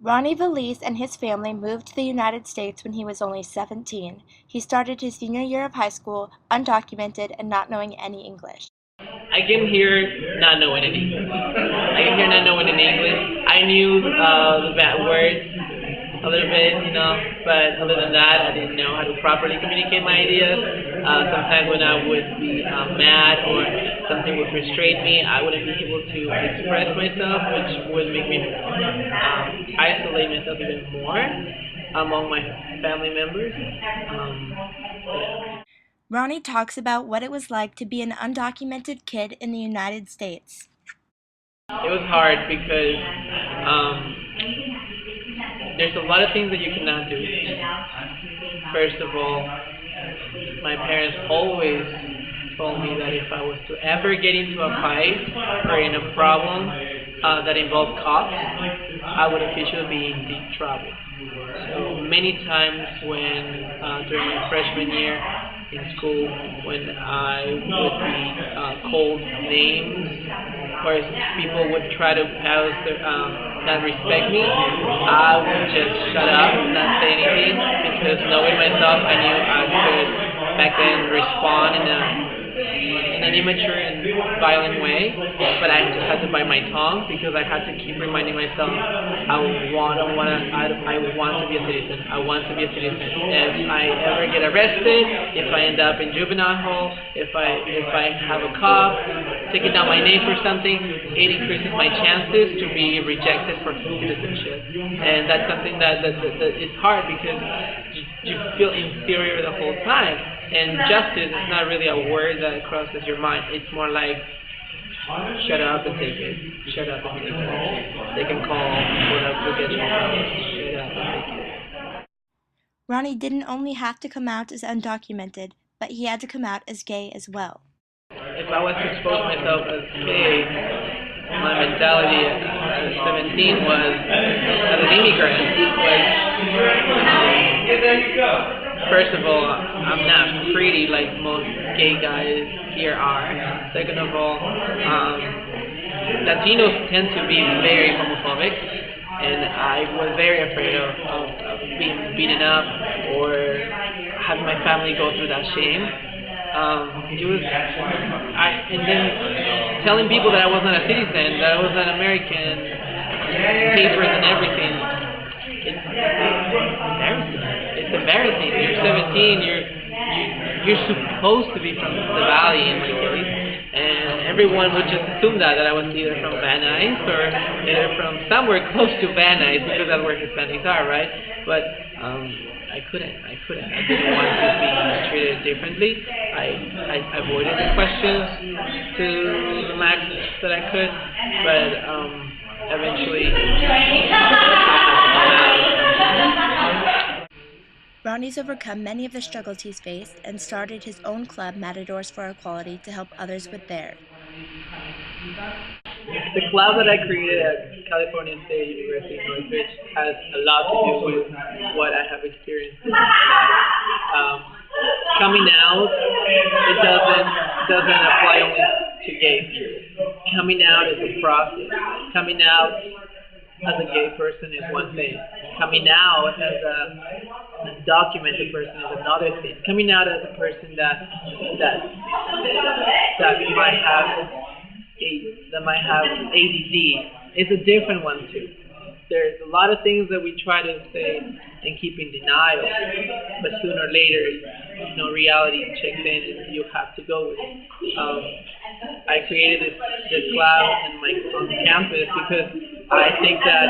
Ronnie Valise and his family moved to the United States when he was only 17. He started his senior year of high school, undocumented and not knowing any English. I came here not knowing any English. I knew the bad words a little bit, but other than that, I didn't know how to properly communicate my ideas. Sometimes when I would be mad or something would frustrate me, I wouldn't be able to express myself, which would make me isolate myself even more among my family members. Yeah. Ronnie talks about what it was like to be an undocumented kid in the United States. It was hard because there's a lot of things that you cannot do. First of all, my parents always told me that if I was to ever get into a fight or in a problem that involved cops, I would officially be in deep trouble. So many times when during my freshman year in school, when I would be called names, or people would try to not respect me, I would just shut up and not say anything, because knowing myself, I knew I could back then respond in an immature and violent way, but I just had to bite my tongue because I had to keep reminding myself I want to be a citizen. I want to be a citizen. If I ever get arrested, if I end up in juvenile hall, if I have a cop taking down my name for something, it increases my chances to be rejected for citizenship. And that's something that is hard because you feel inferior the whole time. And justice is not really a word that crosses your mind. It's more like, shut up and take it. Shut up and take it. They can call whatever to get you from. Shut up and take it. Ronnie didn't only have to come out as undocumented, but he had to come out as gay as well. If I was to expose myself as gay, my mentality at 17 was, as an immigrant, first of all, I'm not pretty like most gay guys here are. Second of all, Latinos tend to be very homophobic, and I was very afraid of being beaten up or having my family go through that shame. And then telling people that I was not a citizen, that I was not American, papers and everything. It's embarrassing. You're 17. You're supposed to be from the Valley in my case, and everyone would just assume that I was either from Van Nuys or either from somewhere close to Van Nuys, because that's where Hispanics are, right? But I couldn't. I didn't want to be treated differently. I avoided the questions to the max that I could, but eventually Ronnie's overcome many of the struggles he's faced and started his own club, Matadors for Equality, to help others with theirs. The club that I created at California State University in Northridge has a lot to do with what I have experienced in my life. Coming out, it doesn't apply only to gay people. Coming out is a process. Coming out as a gay person is one thing. Coming out as a documented person is another thing. Coming out as a person that might have ADD is a different one too. There's a lot of things that we try to say and keep in denial, but sooner or later, reality checks in and you have to go with it. I created this club on campus because I think that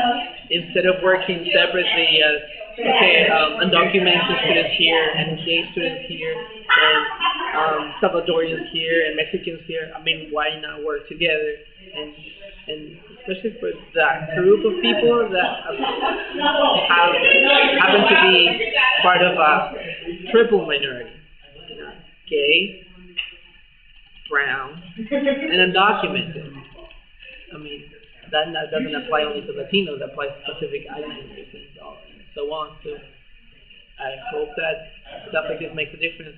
instead of working separately as undocumented students here and gay students here and Salvadorians here and Mexicans here, why not work together? And especially for that group of people that happen to be part of a triple minority: gay, brown, and undocumented. That doesn't apply only to Latinos, that applies to specific identities and so on. So I hope that stuff like this makes a difference.